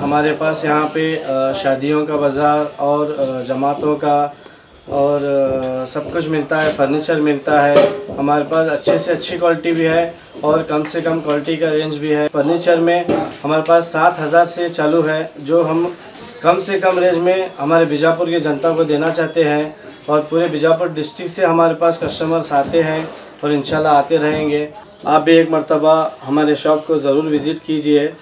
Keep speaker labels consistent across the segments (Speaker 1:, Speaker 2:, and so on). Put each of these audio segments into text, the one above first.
Speaker 1: हमारे पास यहाँ पे शादियों का बाज़ार और जमातों का और सब कुछ मिलता है, फर्नीचर मिलता है। हमारे पास अच्छे से अच्छी क्वालिटी भी है और कम से कम क्वालिटी का रेंज भी है। फर्नीचर में हमारे पास 7,000 से चालू है, जो हम कम से कम रेंज में हमारे बीजापुर की जनता को देना चाहते हैं। और पूरे बीजापुर डिस्ट्रिक्ट से हमारे पास कस्टमर्स आते हैं और इंशाल्लाह आते रहेंगे। आप भी एक मर्तबा हमारे शॉप को ज़रूर विज़िट कीजिए।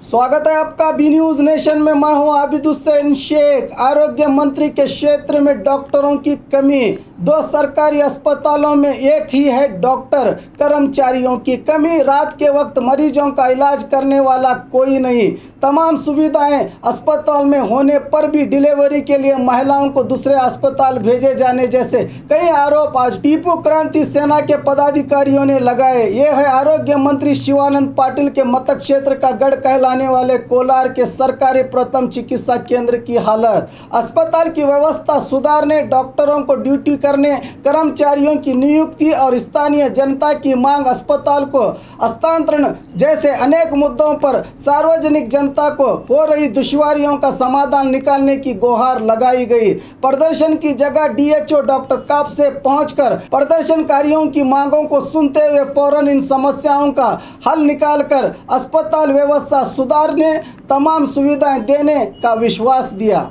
Speaker 2: स्वागत है आपका बी न्यूज़ नेशन में। मैं हूं आबिद हुसैन शेख। आरोग्य मंत्री के क्षेत्र में डॉक्टरों की कमी। 2 सरकारी अस्पतालों में एक ही है डॉक्टर, कर्मचारियों की कमी। रात के वक्त मरीजों का इलाज करने वाला कोई नहीं। तमाम सुविधाएं अस्पताल में होने पर भी डिलीवरी के लिए महिलाओं को दूसरे अस्पताल भेजे जाने जैसे कई आरोप आज टीपू क्रांति सेना के पदाधिकारियों ने लगाए। ये है आरोग्य मंत्री शिवानंद पाटिल के मतक क्षेत्र का गढ़ कहलाने वाले कोलार के सरकारी प्रथम चिकित्सा केंद्र की हालत। अस्पताल की व्यवस्था सुधारने, डॉक्टरों को ड्यूटी करने, कर्मचारियों की नियुक्ति और स्थानीय जनता की मांग, अस्पताल को हस्तांतरण जैसे अनेक मुद्दों पर सार्वजनिक जनता को हो रही दुश्वारियों का समाधान निकालने की गुहार लगाई गई। प्रदर्शन की जगह डीएचओ डॉक्टर काप से पहुंचकर प्रदर्शनकारियों की मांगों को सुनते हुए फौरन इन समस्याओं का हल निकालकर अस्पताल व्यवस्था सुधारने, तमाम सुविधाएं देने का विश्वास दिया।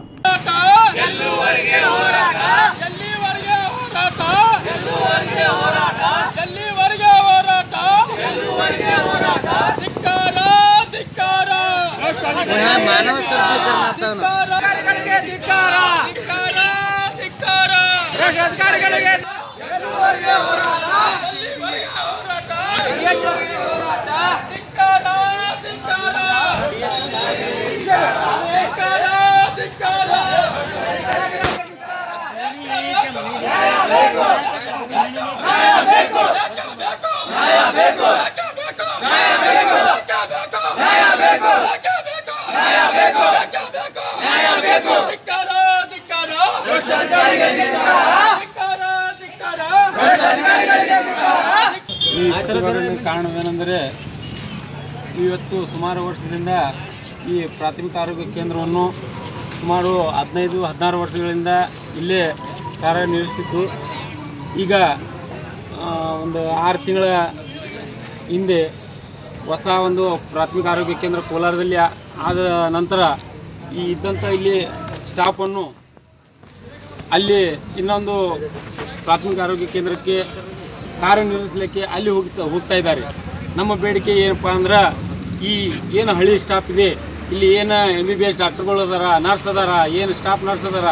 Speaker 3: मानव ಕಾರಣವೇನೆಂದರೆ ಇವತ್ತು ಸುಮಾರು ವರ್ಷದಿಂದ ಈ ಪ್ರಾಥಮಿಕ ಆರೋಗ್ಯ ಕೇಂದ್ರವನ್ನು ಸುಮಾರು 15-16 ವರ್ಷಗಳಿಂದ ಇಲ್ಲೇ ಕಾರ್ಯನಿರ್ವಹಿಸುತ್ತಿತ್ತು. ಈಗ ಒಂದು 6 ತಿಂಗಳ ಹಿಂದೆ ಹೊಸ ಒಂದು ಪ್ರಾಥಮಿಕ ಆರೋಗ್ಯ ಕೇಂದ್ರ ಕೋಲಾರದಲ್ಲಿ ಆದ ನಂತರ ಈ ಇದ್ದಂಥ ಇಲ್ಲಿ ಸ್ಟಾಫನ್ನು ಅಲ್ಲಿ ಇನ್ನೊಂದು ಪ್ರಾಥಮಿಕ ಆರೋಗ್ಯ ಕೇಂದ್ರಕ್ಕೆ ಕಾರ್ಯನಿರ್ವಹಿಸಲಿಕ್ಕೆ ಅಲ್ಲಿ ಹೋಗ್ತಾ ಇದ್ದಾರೆ. ನಮ್ಮ ಬೇಡಿಕೆ ಏನಪ್ಪ ಅಂದ್ರೆ ಈ ಏನು ಹಳ್ಳಿ ಸ್ಟಾಫ್ ಇದೆ, ಇಲ್ಲಿ ಏನು MBBS ಡಾಕ್ಟರ್ಗಳು ಅದಾರ, ನರ್ಸ್ ಅದಾರ, ಏನು ಸ್ಟಾಫ್ ನರ್ಸ್ ಅದಾರ,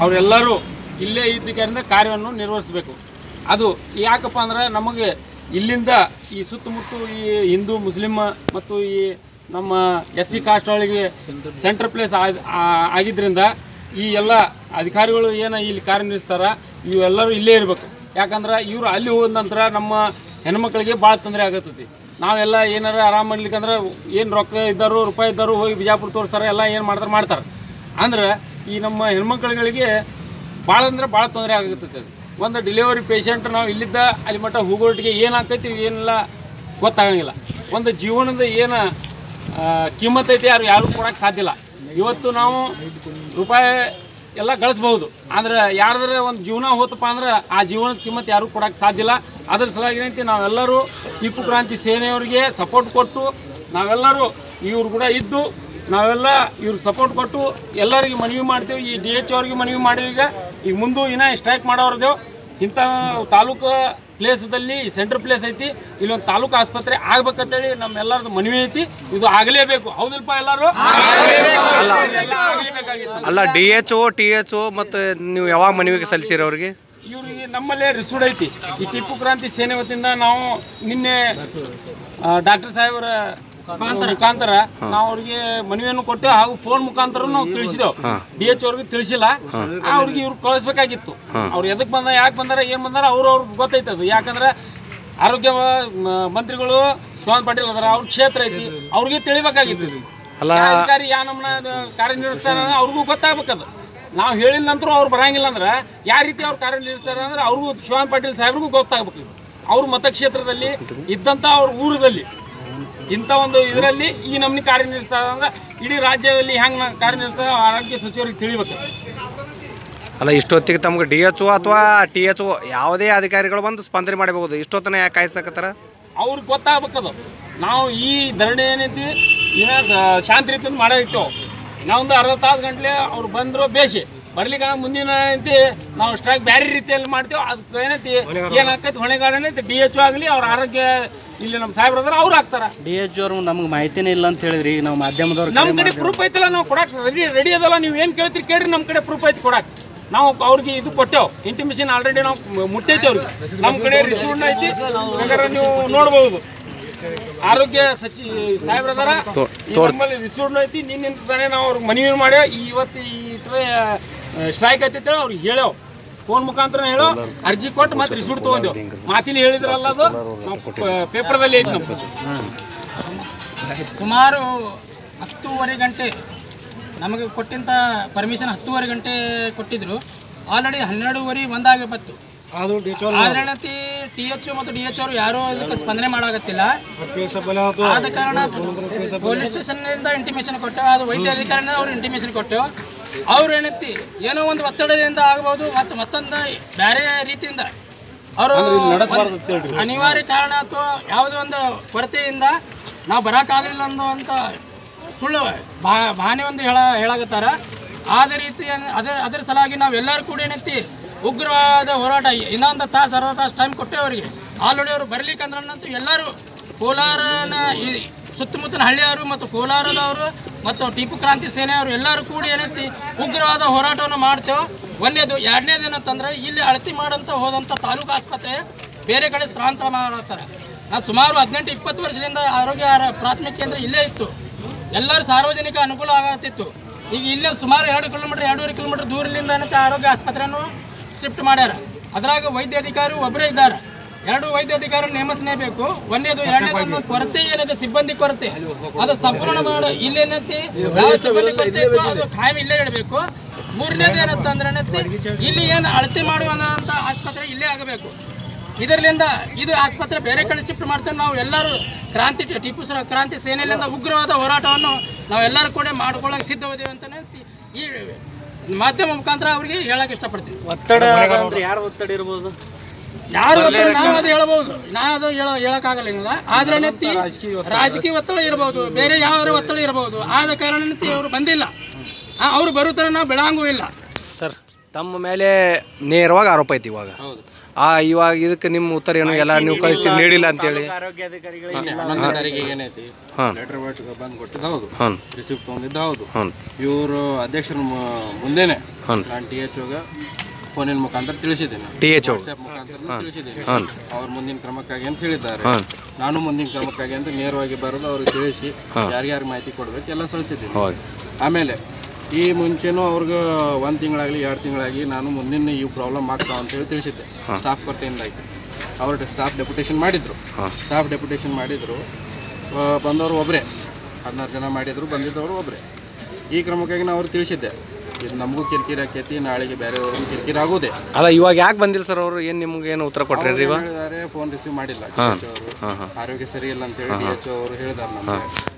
Speaker 3: ಅವರೆಲ್ಲರೂ ಇಲ್ಲೇ ಇದ್ದಕ್ಕಿಂತ ಕಾರ್ಯವನ್ನು ನಿರ್ವಹಿಸಬೇಕು. ಅದು ಯಾಕಪ್ಪ ಅಂದ್ರೆ ನಮಗೆ ಇಲ್ಲಿಂದ ಈ ಸುತ್ತಮುತ್ತ ಈ ಹಿಂದೂ ಮುಸ್ಲಿಂ ಮತ್ತು ಈ ನಮ್ಮ SC ಕಾಸ್ಟ್ ಒಳಗೆ ಸೆಂಟ್ರ್ ಪ್ಲೇಸ್ ಆಗಿದ್ದರಿಂದ ಈ ಎಲ್ಲ ಅಧಿಕಾರಿಗಳು ಏನು ಇಲ್ಲಿ ಕಾರ್ಯನಿರ್ವಹಿಸ್ತಾರ ಇವೆಲ್ಲರೂ ಇಲ್ಲೇ ಇರಬೇಕು. ಯಾಕಂದ್ರೆ ಇವರು ಅಲ್ಲಿ ಹೋದ ನಂತರ ನಮ್ಮ ಹೆಣ್ಮಕ್ಳಿಗೆ ಭಾಳ ತೊಂದರೆ ಆಗತ್ತೈತಿ. ನಾವೆಲ್ಲ ಏನಾರ ಆರಾಮ ಮಾಡ್ಲಿಕ್ಕಂದ್ರೆ ಏನು ರೊಕ್ಕ ಇದ್ದಾರೋ ರೂಪಾಯಿ ಇದ್ದಾರೋ ಹೋಗಿ ಬಿಜಾಪುರ ತೋರಿಸ್ತಾರೆ, ಎಲ್ಲ ಏನು ಮಾಡ್ತಾರೆ ಅಂದ್ರೆ ಈ ನಮ್ಮ ಹೆಣ್ಮಕ್ಳುಗಳಿಗೆ ಭಾಳ ಅಂದ್ರೆ ಭಾಳ ತೊಂದರೆ ಆಗತ್ತೈತಿ. ಒಂದು ಡೆಲಿವರಿ ಪೇಷಂಟ್ ನಾವು ಇಲ್ಲಿದ್ದ ಅಲ್ಲಿ ಮಟ್ಟ ಹೋಗೋಟಿಗೆ ಏನಾಗ್ತೈತಿ ಏನೆಲ್ಲ ಗೊತ್ತಾಗಂಗಿಲ್ಲ. ಒಂದು ಜೀವನದ ಏನು ಕಿಮ್ಮತ್ ಐತಿ ಯಾರು ಕೊಡೋಕ್ಕೆ ಸಾಧ್ಯ ಇಲ್ಲ. ಇವತ್ತು ನಾವು ರೂಪಾಯಿ ಎಲ್ಲ ಗಳಿಸ್ಬಹುದು, ಆದರೆ ಯಾರ್ದಾರ ಒಂದು ಜೀವನ ಹೋತಪ್ಪ ಅಂದ್ರೆ ಆ ಜೀವನದ ಕಿಮ್ಮತ್ ಯಾರು ಕೊಡೋಕ್ಕೆ ಸಾಧ್ಯ ಇಲ್ಲ. ಅದ್ರ ಸಲುವಾಗಿ ನಾವೆಲ್ಲರೂ ಟಿಪ್ಪು ಕ್ರಾಂತಿ ಸೇನೆಯವರಿಗೆ ಸಪೋರ್ಟ್ ಕೊಟ್ಟು ನಾವೆಲ್ಲರೂ ಇವ್ರು ಕೂಡ ಇದ್ದು ನಾವೆಲ್ಲ ಇವ್ರಿಗೆ ಸಪೋರ್ಟ್ ಕೊಟ್ಟು ಎಲ್ಲರಿಗೆ ಮನವಿ ಮಾಡ್ತೇವೆ. ಈ DH ಅವ್ರಿಗೆ ಮನವಿ ಮಾಡಿದೀಗ ಈಗ ಮುಂದೆ ಇನ್ನೂ ಸ್ಟ್ರೈಕ್ ಮಾಡೋರ್ದೇವು. ಇಂಥ ತಾಲೂಕು ಪ್ಲೇಸದಲ್ಲಿ ಸೆಂಟ್ರ್ ಪ್ಲೇಸ್ ಐತಿ, ಇಲ್ಲೊಂದು ತಾಲೂಕು ಆಸ್ಪತ್ರೆ ಆಗ್ಬೇಕಂತೇಳಿ ನಮ್ಮೆಲ್ಲರದ್ದು ಮನವಿ ಐತಿ. ಇದು ಆಗಲೇಬೇಕು, ಹೌದಲ್ಪ ಎಲ್ಲರೂ?
Speaker 4: ಅಲ್ಲ DHO THO ಮತ್ತು ನೀವು ಯಾವಾಗ ಮನವಿಗೆ ಸಲ್ಲಿಸಿರಿ ಅವ್ರಿಗೆ?
Speaker 3: ಇವ್ರಿಗೆ ನಮ್ಮಲ್ಲೇ ರಿಸೂಡ್ ಐತಿ. ಈ ಟಿಪ್ಪು ಕ್ರಾಂತಿ ಸೇನೆ ವತಿಯಿಂದ ನಾವು ನಿನ್ನೆ ಡಾಕ್ಟರ್ ಸಾಹೇಬರ ಮುಖಾಂತರ ನಾವು ಅವ್ರಿಗೆ ಮನವಿಯನ್ನು ಕೊಟ್ಟು ಹಾಗೂ ಫೋನ್ ಮುಖಾಂತರ ನಾವು ತಿಳಿಸಿದೆವು. DH ಅವ್ರಿಗೆ ತಿಳಿಸಿಲ್ಲ, ಅವ್ರಿಗೆ ಇವ್ರು ಕಳಿಸ್ಬೇಕಾಗಿತ್ತು. ಅವ್ರು ಎದಕ್ಕೆ ಬಂದ, ಯಾಕೆ ಬಂದಾರ, ಏನು ಬಂದಾರ ಅವ್ರಿಗೆ ಗೊತ್ತೈತದು. ಯಾಕಂದ್ರೆ ಆರೋಗ್ಯ ಮಂತ್ರಿಗಳು ಶಿವಾನಂದ ಪಾಟೀಲ್ ಅದಾರ, ಅವ್ರ ಕ್ಷೇತ್ರ ಐತಿ, ಅವ್ರಿಗೆ ತಿಳಿಬೇಕಾಗಿತ್ತು. ಅಧಿಕಾರಿ ಯಾವ ನಮ್ಮನ್ನ ಕಾರ್ಯನಿರ್ವಹಿಸ್ತಾರ ಅವ್ರಿಗೂ ಗೊತ್ತಾಗ್ಬೇಕದು. ನಾವು ಹೇಳಿದ ನಂತರ ಅವ್ರು ಬರಂಗಿಲ್ಲ ಅಂದ್ರೆ ಯಾವ ರೀತಿ ಅವ್ರು ಕಾರ್ಯನಿರ್ವಹಿಸ್ತಾರೆ ಅಂದ್ರೆ ಅವ್ರಿಗೂ ಶಿವಾನಂದ ಪಾಟೀಲ್ ಸಾಹೇಬ್ರಿಗೂ ಗೊತ್ತಾಗ್ಬೇಕು. ಅವ್ರ ಮತಕ್ಷೇತ್ರದಲ್ಲಿ ಇದ್ದಂಥ ಅವ್ರ ಊರದಲ್ಲಿ ಇಂಥ ಒಂದು ಇದರಲ್ಲಿ ಈ ನಮ್ನಿ ಕಾರ್ಯನಿರ್ವಹಿಸ್ತಾರೆ ಅಂದ್ರೆ ಇಡೀ ರಾಜ್ಯದಲ್ಲಿ ಹೆಂಗೆ ಕಾರ್ಯನಿರ್ವಹಿಸ್ತಾರೆ ಆರೋಗ್ಯ ಸಚಿವರಿಗೆ ತಿಳಿಬೇಕು.
Speaker 4: ಅಲ್ಲ ಇಷ್ಟೊತ್ತಿಗೆ ತಮ್ಗೆ DHO ಅಥವಾ THO ಯಾವುದೇ ಅಧಿಕಾರಿಗಳು ಬಂದು ಸ್ಪಂದನೆ ಮಾಡಬಹುದು, ಇಷ್ಟೊತ್ತನ ಯಾಕೆ ಕಾಯಿಸ್ತಾಕತ್ತಾರ?
Speaker 3: ಅವ್ರಿಗೆ ಗೊತ್ತಾಗಬೇಕದು. ನಾವು ಈ ಧರಣಿ ಏನೈತಿ ಇನ್ನ ಶಾಂತಿ ರೀತಿಯಿಂದ ಮಾಡಿರ್ತೇವೆ. ನಾವೊಂದು ಅರ್ಧ ತಾಸು ಗಂಟ್ಲೆ ಅವ್ರು ಬಂದರು ಬೇಸಿ ಬರ್ಲಿಕ್ಕೆ ಮುಂದಿನ ಏನೈತಿ ನಾವು ಸ್ಟ್ರೈಕ್ ಬೇರೆ ರೀತಿಯಲ್ಲಿ ಮಾಡ್ತೇವೆ. ಅದಕ್ಕೆ ಏನೈತಿ ಏನಾಕೈತಿ ಹೊಣೆಗಾರ ಏನೈತಿ DHO ಆಗಲಿ ಅವ್ರ ಆರೋಗ್ಯ ಇಲ್ಲಿ ನಮ್ಮ ಸಾಹೇಬ್ರ ಅದಾರ ಅವ್ರು ಆಗ್ತಾರ.
Speaker 5: DHO ಅವ್ರು ನಮ್ಗೆ ಮಾಹಿತಿನೇ ಇಲ್ಲ ಅಂತ ಹೇಳಿದ್ರಿ, ನಾವು ಮಾಧ್ಯಮದವ್ರು
Speaker 3: ನಮ್ಮ ಕಡೆ ಪ್ರೂಫ್ ಐತಲ್ಲ, ನಾವು ಕೊಡಕ್ಕೆ ರೆಡಿ ಅದಲ್ಲ. ನೀವು ಏನು ಕೇಳ್ತೀರಿ ಕೇಳ್ರಿ, ನಮ್ಮ ಕಡೆ ಪ್ರೂಫ್ ಐತಿ ಕೊಡಕ್ಕೆ. ನಾವು ಅವ್ರಿಗೆ ಇದು ಕೊಟ್ಟೆವು, ಇಂಟಿಮೇಷನ್ ಆಲ್ರೆಡಿ ನಾವು ಮುಟ್ಟೈತಿ ಅವ್ರಿಗೆ. ನಮ್ಮ ಕಡೆ ರಿಸೀವ್ಡ್ ಐತಿ, ಬೇಕಾದ್ರೆ ನೀವು ನೋಡ್ಬೋದು. ಆರೋಗ್ಯ ಸಾಹೇಬ್ರದಾರ ನಮ್ಮಲ್ಲಿ ರಿಸೀವ್ಡ್ ಐತಿ. ನಿನ್ನಿಂದಾನೆ ನಾವು ಅವ್ರಿಗೆ ಮನವಿ ಮಾಡ್ಯಾವ. ಇವತ್ತು ಈ ಸ್ಟ್ರೈಕ್ ಐತಿ ಅವ್ರಿಗೆ ಹೇಳೇವು, ಫೋನ್ ಮುಖಾಂತರ ಹೇಳೋ, ಅರ್ಜಿ ಕೊಟ್ಟು ಮತ್ತೆ ರಿಸೀವ್ಡ್ ತೊಗೊಂಡೆವು. ಮಾತಿಲಿ ಹೇಳಿದ್ರಲ್ಲ, ಅದು ಪೇಪರ್ದಲ್ಲಿ ಐತಿ. ನಮ್ಮ
Speaker 6: ಸುಮಾರು 10:30 ಗಂಟೆ ನಮಗೆ ಕೊಟ್ಟಂಥ ಪರ್ಮಿಷನ್ 10:30 ಗಂಟೆ ಕೊಟ್ಟಿದ್ರು. ಆಲ್ರೆಡಿ 12:30 1 ಬತ್ತು. ಆದ್ರೆ THO ಮತ್ತು DHO ಅವರು ಯಾರೂ ಅದಕ್ಕೆ ಸ್ಪಂದನೆ ಮಾಡಾಕತ್ತಿಲ್ಲ. ಆದ ಕಾರಣ ಪೊಲೀಸ್ ಸ್ಟೇಷನ್ನಿಂದ ಇಂಟಿಮೇಷನ್ ಕೊಟ್ಟೆವು, ಅದು ವೈದ್ಯ ಅಧಿಕಾರಿಯಿಂದ ಅವ್ರು ಇಂಟಿಮೇಷನ್ ಕೊಟ್ಟೆವು. ಅವ್ರು ಏನೈತಿ ಏನೋ ಒಂದು ಒತ್ತಡದಿಂದ ಆಗ್ಬೋದು ಮತ್ತು ಮತ್ತೊಂದು ಬೇರೆ ರೀತಿಯಿಂದ ಅವರು ಅನಿವಾರ್ಯ ಕಾರಣ ಅಥವಾ ಯಾವುದೋ ಒಂದು ಕೊರತೆಯಿಂದ ನಾವು ಬರೋಕ್ಕಾಗಲಿಲ್ಲ ಅನ್ನುವಂಥ ಸುಳ್ಳು ಭಾವನೆ ಒಂದು ಹೇಳಾಕತ್ತಾರ. ಅದೇ ರೀತಿ ಅದರ ಸಲುವಾಗಿ ನಾವೆಲ್ಲರೂ ಕೂಡ ಏನೈತಿ ಉಗ್ರವಾದ ಹೋರಾಟ ಇನ್ನೊಂದು ತಾಸು ಅರ್ಧ ತಾಸು ಟೈಮ್ ಕೊಟ್ಟೇವೆ ಅವರಿಗೆ. ಆಲ್ರೆಡಿ ಅವರು ಬರ್ಲಿಕ್ಕೆ ಅಂದ್ರಂತೂ ಎಲ್ಲರೂ ಕೋಲಾರನ ಸುತ್ತಮುತ್ತಲಿನ ಹಳ್ಳಿಯವರು ಮತ್ತು ಕೋಲಾರದವರು ಮತ್ತು ಟಿಪ್ಪು ಕ್ರಾಂತಿ ಸೇನೆಯವರು ಎಲ್ಲರೂ ಕೂಡಿ ಏನೈತಿ ಉಗ್ರವಾದ ಹೋರಾಟವನ್ನು ಮಾಡ್ತೇವೆ. ಒಂದೇದು. ಎರಡನೇದು ಏನಂತಂದ್ರೆ ಇಲ್ಲಿ ಅಳತಿ ಮಾಡೋಂಥ ಹೋದಂಥ ತಾಲೂಕು ಆಸ್ಪತ್ರೆ ಬೇರೆ ಕಡೆ ಸ್ಥಳಾಂತರ ಮಾಡತ್ತಾರೆ. ನಾನು ಸುಮಾರು 18-20 ವರ್ಷದಿಂದ ಆರೋಗ್ಯ ಪ್ರಾಥಮಿಕ ಕೇಂದ್ರ ಇಲ್ಲೇ ಇತ್ತು. ಎಲ್ಲರೂ ಸಾರ್ವಜನಿಕ ಅನುಕೂಲ ಆಗತ್ತಿತ್ತು. ಈಗ ಇಲ್ಲೇ ಸುಮಾರು 2-2.5 ಕಿಲೋಮೀಟರ್ ದೂರದಿಂದ ಏನಂತ ಆರೋಗ್ಯ ಆಸ್ಪತ್ರೆಯನ್ನು ಶಿಫ್ಟ್ ಮಾಡ್ಯಾರ. ಅದ್ರಾಗ ವೈದ್ಯಾಧಿಕಾರಿ ಒಬ್ಬರೇ ಇದ್ದಾರೆ. 2 ವೈದ್ಯಾಧಿಕಾರಿ ನೇಮಿಸಲೇಬೇಕು. ಒಂದೇದು. ಎರಡನೇದು ಕೊರತೆ ಏನಿದೆ, ಸಿಬ್ಬಂದಿ ಕೊರತೆ, ಅದು ಸಂಪೂರ್ಣ ಮಾಡ ಇಲ್ಲೇನಂತೆ ಯಾವ ಸಿಬ್ಬಂದಿ ಕೊರತೆ ಇತ್ತು ಅದು ಖಾಯಂ ಇಲ್ಲೇ ಇಡಬೇಕು. ಮೂರನೇದು ಏನಂತಂದ್ರೆ ಇಲ್ಲಿ ಏನು ಅಳತೆ ಮಾಡುವಂಥ ಆಸ್ಪತ್ರೆ ಇಲ್ಲೇ ಆಗಬೇಕು. ಇದರಿಂದ ಇದು ಆಸ್ಪತ್ರೆ ಬೇರೆ ಕಡೆ ಶಿಫ್ಟ್ ಮಾಡ್ತಾರೆ. ನಾವು ಎಲ್ಲರೂ ಟಿಪ್ಪು ಕ್ರಾಂತಿ ಸೇನೆಯಿಂದ ಉಗ್ರವಾದ ಹೋರಾಟವನ್ನು ನಾವೆಲ್ಲರೂ ಕೂಡ ಮಾಡ್ಕೊಳ್ಳೋಕೆ ಸಿದ್ಧವಿದ್ದೇವೆ ಅಂತಲೇ ಈ ಮಾಧ್ಯಮ ಮುಖಾಂತರ ಅವರಿಗೆ ಹೇಳಕ್ಕೆ ಇಷ್ಟಪಡ್ತೀವಿ.
Speaker 5: ಒತ್ತಡ ಯಾರು ಒತ್ತಡ ಇರ್ಬೋದು,
Speaker 6: ಯಾರು ಒತ್ತಡ ನಾವು ಅದು ಹೇಳ್ಬೋದು, ನಾವು ಅದು ಹೇಳಕ್ಕಾಗಲ್ಲ. ಆದ್ರೆ ರಾಜಕೀಯ ಒತ್ತಡ ಇರಬಹುದು, ಬೇರೆ ಯಾವ ಒತ್ತಡ ಇರಬಹುದು. ಆದ ಕಾರಣ ಅವರು ಬಂದಿಲ್ಲ. ಅವ್ರು ಬರೋ ಥರ ನಾವು ಬೆಳಂಗೂ ಇಲ್ಲ.
Speaker 4: ಸರ್, ತಮ್ಮ ಮೇಲೆ ನೇರವಾಗಿ ಆರೋಪ ಐತಿ ಇವಾಗ. ಇವಾಗ ಇದಕ್ಕೆ ನಿಮ್ಮ ಉತ್ತರ ಏನು? ಎಲ್ಲ ನೀವು ಕಳಿಸಿ ನೀಡಿಲ್ಲ ಅಂತೇಳಿ
Speaker 1: ರಿಸಿಪ್ಟ್ ತೊಗೊಂಡಿದ್ದ ಹೌದು. ಇವರು ಅಧ್ಯಕ್ಷರ ಮುಂದೆನೆ ನಾನು THOಗೆ ಫೋನಿನ ಮುಖಾಂತರ ತಿಳಿಸಿದ್ದೇನೆ, ತಿಳಿಸಿದ್ದೇನೆ. ಅವ್ರ ಮುಂದಿನ ಕ್ರಮಕ್ಕಾಗಿ ಅಂತ ಹೇಳಿದ್ದಾರೆ. ನಾನು ಮುಂದಿನ ಕ್ರಮಕ್ಕಾಗಿ ಅಂತ ನೇರವಾಗಿ ಬರೋದು ಅವ್ರಿಗೆ ತಿಳಿಸಿ ಯಾರ್ಯಾರು ಮಾಹಿತಿ ಕೊಡ್ಬೇಕು ಎಲ್ಲ ಸಲ್ಲಿಸಿದ್ದೀನಿ. ಆಮೇಲೆ ಈ ಮುಂಚೆನೂ ಅವ್ರಿಗೆ 1 ತಿಂಗಳಾಗಲಿ 2 ತಿಂಗಳಾಗಿ ನಾನು ಮುಂದಿನ ಈ ಪ್ರಾಬ್ಲಮ್ ಆಗ್ತಾವ ಅಂತೇಳಿ ತಿಳಿಸಿದ್ದೆ. ಸ್ಟಾಫ್ ಕೊರತೆಯಿಂದಾಗಿ ಅವ್ರ ಸ್ಟಾಫ್ ಡೆಪ್ಯುಟೇಷನ್ ಮಾಡಿದ್ರು. ಬಂದವರು ಒಬ್ಬರೇ, 16 ಜನ ಮಾಡಿದ್ರು, ಬಂದಿದ್ದವರು ಒಬ್ಬರೇ. ಈ ಕ್ರಮಕ್ಕಾಗಿ ನಾವು ಅವ್ರಿಗೆ ತಿಳಿಸಿದ್ದೆ, ಇದು ನಮಗೂ ಕಿರಿಕಿರಿ ಆಕೈತಿ, ನಾಳೆಗೆ ಬೇರೆಯವ್ರಿಗೂ ಕಿರಿಕಿರಿ ಆಗೋದೆ.
Speaker 4: ಅಲ್ಲ, ಇವಾಗ ಯಾಕೆ ಬಂದಿಲ್ಲ ಸರ್ ಅವರು? ಏನು ನಿಮ್ಗೆ ಏನು ಉತ್ತರ ಕೊಟ್ಟರೆ?
Speaker 1: ಹೇಳಿದ್ದಾರೆ ಫೋನ್ ರಿಸೀವ್ ಮಾಡಿಲ್ಲ, ಆರೋಗ್ಯ ಸರಿ ಇಲ್ಲ ಅಂತೇಳಿ DHO ಅವರು ಹೇಳಿದಾರೆ ನಮಗೆ.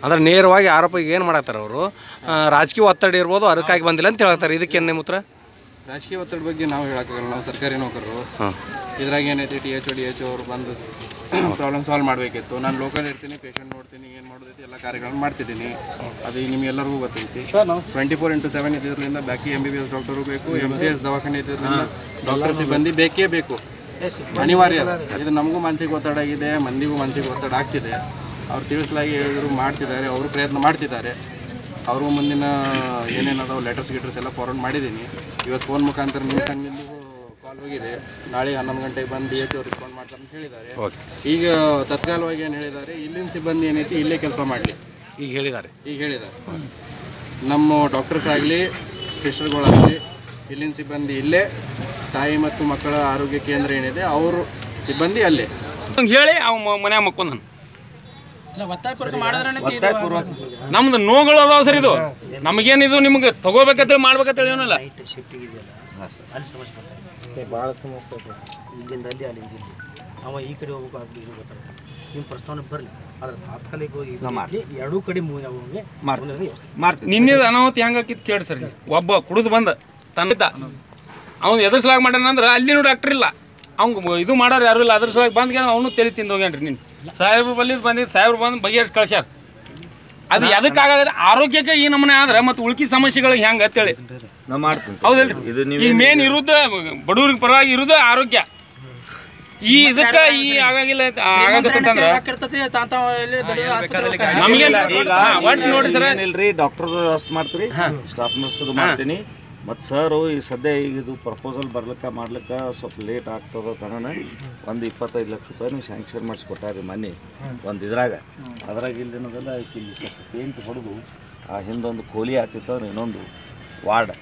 Speaker 4: ಅಂದ್ರೆ ನೇರವಾಗಿ ಆರೋಪಿಗೆ ಏನು ಮಾಡತ್ತಾರ ಅವರು? ರಾಜಕೀಯ ಒತ್ತಡ ಇರ್ಬೋದು, ಅದಕ್ಕಾಗಿ ಬಂದಿಲ್ಲ ಅಂತ ಹೇಳ್ತಾರೆ. ಇದಕ್ಕೇನು ನಿಮ್ಮ ಉತ್ತರ?
Speaker 1: ರಾಜಕೀಯ ಒತ್ತಡ ಬಗ್ಗೆ ನಾವು ಹೇಳಕ್ಕಾಗಲ್ಲ, ನಾವು ಸರ್ಕಾರಿ ನೌಕರರು. ಇದ್ರಾಗ ಏನೈತಿ DHO ಅವರು ಬಂದು ಪ್ರಾಬ್ಲಮ್ ಸಾಲ್ವ್ ಮಾಡಬೇಕಿತ್ತು. ನಾನು ಲೋಕಲ್ ಇರ್ತೀನಿ, ಪೇಷಂಟ್ ನೋಡ್ತೀನಿ, ಏನು ಮಾಡೋದೈತಿ ಎಲ್ಲ ಕಾರ್ಯಗಳನ್ನು ಮಾಡ್ತಿದ್ದೀನಿ. ಅದು ನಿಮ್ಗೆಲ್ಲರಿಗೂ ಗೊತ್ತೈತಿ. 24/7 ಇದ್ರಿಂದ ಬಾಕಿ MBBS ಡಾಕ್ಟರು ಬೇಕು, MCS ದವಾಖಾನೆ ಇದ್ರಿಂದ ಡಾಕ್ಟರ್ ಸಿಬ್ಬಂದಿ ಬೇಕೇ ಬೇಕು, ಅನಿವಾರ್ಯ. ಇದು ನಮಗೂ ಮಾನಸಿಕ ಒತ್ತಡ ಆಗಿದೆ, ಮಂದಿಗೂ ಮಾನಸಿಕ ಒತ್ತಡ ಆಗ್ತಿದೆ. ಅವ್ರು ತಿಳಿಸಲಾಗಿ ಹೇಳಿದ್ರು, ಮಾಡ್ತಿದ್ದಾರೆ, ಅವರು ಪ್ರಯತ್ನ ಮಾಡ್ತಿದ್ದಾರೆ. ಅವರು ಮುಂದಿನ ಏನೇನದಾವ ಲೆಟರ್ಸ್ ಎಲ್ಲ ಫಾರ್ವರ್ಡ್ ಮಾಡಿದ್ದೀನಿ. ಇವತ್ತು ಫೋನ್ ಮುಖಾಂತರ ನಿಮ್ಮ ಸಂಘದಿಂದ ಕಾಲ್ ಹೋಗಿದೆ. ನಾಳೆ 11 ಗಂಟೆಗೆ ಬಂದು DHO ರೆಸ್ಪಾಂಡ್ ಮಾಡ್ತಾರೆ ಅಂತ ಹೇಳಿದ್ದಾರೆ. ಈಗ ತತ್ಕಾಲವಾಗಿ ಏನು ಹೇಳಿದ್ದಾರೆ, ಇಲ್ಲಿನ ಸಿಬ್ಬಂದಿ ಏನೈತಿ ಇಲ್ಲೇ ಕೆಲಸ ಮಾಡಲಿ ಈಗ ಹೇಳಿದ್ದಾರೆ. ನಮ್ಮ ಡಾಕ್ಟರ್ಸ್ ಆಗಲಿ ಸಿಸ್ಟರ್ಗಳಾಗಲಿ ಇಲ್ಲಿನ ಸಿಬ್ಬಂದಿ ಇಲ್ಲೇ, ತಾಯಿ ಮತ್ತು ಮಕ್ಕಳ ಆರೋಗ್ಯ ಕೇಂದ್ರ ಏನಿದೆ ಅವರು ಸಿಬ್ಬಂದಿ ಅಲ್ಲೇ
Speaker 3: ಹೇಳಿ ಅವ ಮನೆ ಮಕ್ಕೊಂಡ್ ನಮ್ದು ನೋಗಳು ಅದಾವ ಸರ್. ಇದು ನಮಗೇನಿದು ನಿಮ್ಗೆ ತಗೋಬೇಕಂತೇಳಿ ಮಾಡ್ಬೇಕಂತೇಳಿ ಏನಿಲ್ಲ.
Speaker 5: ಭಾಳ ಸಮಸ್ಯೆ ಇದೆ. ಇಲ್ಲಿಂದ ಅಲ್ಲಿಂದ ಇಲ್ಲಿ ಅವ ಈ ಕಡೆ ಹೋಗ್ಬೇಕು ಆ ಕಡೆ ಗೊತ್ತಾಗುತ್ತೆ. ನಿಮ್ಮ ಪ್ರಸ್ತಾವನೆ ಬರಲಿ, ಆದ್ರೆ ತಾತ್ಕಾಲಿಕವಾಗಿ ಎರಡೂ ಕಡೆ ಮಾಡ್ತೀನಿ.
Speaker 3: ನಿನ್ನೆ ಅನಾಹುತಿ ಹೆಂಗಾಕಿತ್ತು ಕೇಳಿ ಸರ್. ಒಬ್ಬ ಕುಡಿದು ಬಂದ ತನ್ನ ಅವ್ನು ಎದುರ್ಸಲಾಗ ಮಾಡ್ಯಾನಂದ್ರೆ ಅಲ್ಲಿನೂ ಡಾಕ್ಟರ್ ಇಲ್ಲ, ಅವ್ನು ಇದು ಮಾಡೋರು ಯಾರು ಇಲ್ಲ. ಅದ್ರ ಸಲುವಾಗಿ ಬಂದ್ಗೆ ಅವನು ತಲೆ ತಿಂದು ಹೋಗ್ಯಾನ್ರಿ. ನೀನು ಸಾಹೇಬ್ರು ಬಂದಿದ್ದು ಸಾಹೇಬ್ರು ಬಂದು ಬಗೆಹರಿಸಿ ಕಳ್ಸ್ಯಾರ. ಅದು ಎದಕ್ಕಾಗಲ್ಲ, ಆರೋಗ್ಯಕ್ಕೆ ಈ ನಮೂನೆ ಆದ್ರೆ ಮತ್ತೆ ಉಳ್ಕಿ ಸಮಸ್ಯೆಗಳಿಗೆ ಹೆಂಗೆ ಅಂತೇಳಿ ಹೌದಲ್ರಿ. ಈಗ ಮೇನ್ ಇರುವುದು ಬಡವ್ರಿಗೆ ಪರವಾಗಿ ಇರುವುದು ಆರೋಗ್ಯ. ಈ ಇದಕ್ಕೆ ಈ ಆಗಾಗಿಲ್ಲ ಆಗತ್ತಂದ್ರೆ ನಮಗೆ ಒಟ್ಟು ನೋಡಿ ಸರ್,
Speaker 7: ಡಾಕ್ಟರ್ ವ್ಯವಸ್ಥೆ ಮಾಡ್ತೀರಿ, ಸ್ಟಾಫ್ ನರ್ಸ್ ಮಾಡ್ತೀನಿ. ಮತ್ತು ಸರ್ ಈ ಸದ್ಯ ಈಗ ಇದು ಪ್ರಪೋಸಲ್ ಮಾಡ್ಲಿಕ್ಕೆ ಸ್ವಲ್ಪ ಲೇಟ್ ಆಗ್ತದ ತನನ ಒಂದು 25 ಲಕ್ಷ ರೂಪಾಯಿ ನೀವು ಸ್ಯಾಂಕ್ಷನ್ ಮಾಡಿಸ್ಕೊಟ್ಟಾರಿ ಮೊನ್ನೆ ಒಂದು ಇದ್ರಾಗ. ಅದ್ರಾಗ ಇಲ್ಲೇನದಲ್ಲ ಇಲ್ಲಿ ಸ್ವಲ್ಪ ಪೇಂಟ್ ಹೊಡೆದು ಆ ಹಿಂದೊಂದು ಕೋಲಿ ಆಗ್ತಿತ್ತಂದ್ರೆ ಇನ್ನೊಂದು ವಾರ್ಡ್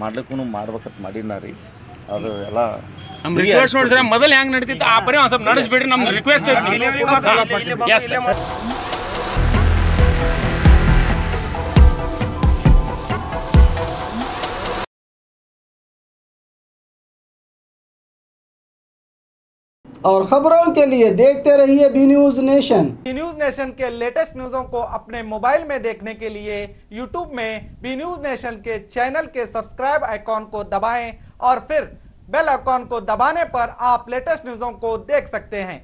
Speaker 7: ಮಾಡ್ಲಿಕ್ಕೂ ಮಾಡ್ಬೇಕಂತ ಮಾಡಿನ ರೀ. ಅದು ಎಲ್ಲ
Speaker 3: ನಮ್ಮ ರಿಕ್ವೆಸ್ಟ್ ನೋಡಿ ಸರ್, ಮೊದಲು ಹೆಂಗೆ ನಡೀತಿತ್ತು ಆ ಪರಿ ಒಂದು ಸ್ವಲ್ಪ ನಡೆಸ್ಬಿಡ್ರಿ. ನಮ್ಮ ರಿಕ್ವೆಸ್ಟ್
Speaker 2: और खबरों के लिए देखते रहिए B news nation.
Speaker 8: B news nation के लेटेस्ट न्यूज़ों को अपने मोबाइल में देखने के लिए यूट्यूब में बी न्यूज नेशन के चैनल के सब्सक्राइब आइकॉन को दबाएं और फिर बेल आइकॉन को दबाने पर आप लेटेस्ट न्यूज़ों को देख सकते हैं।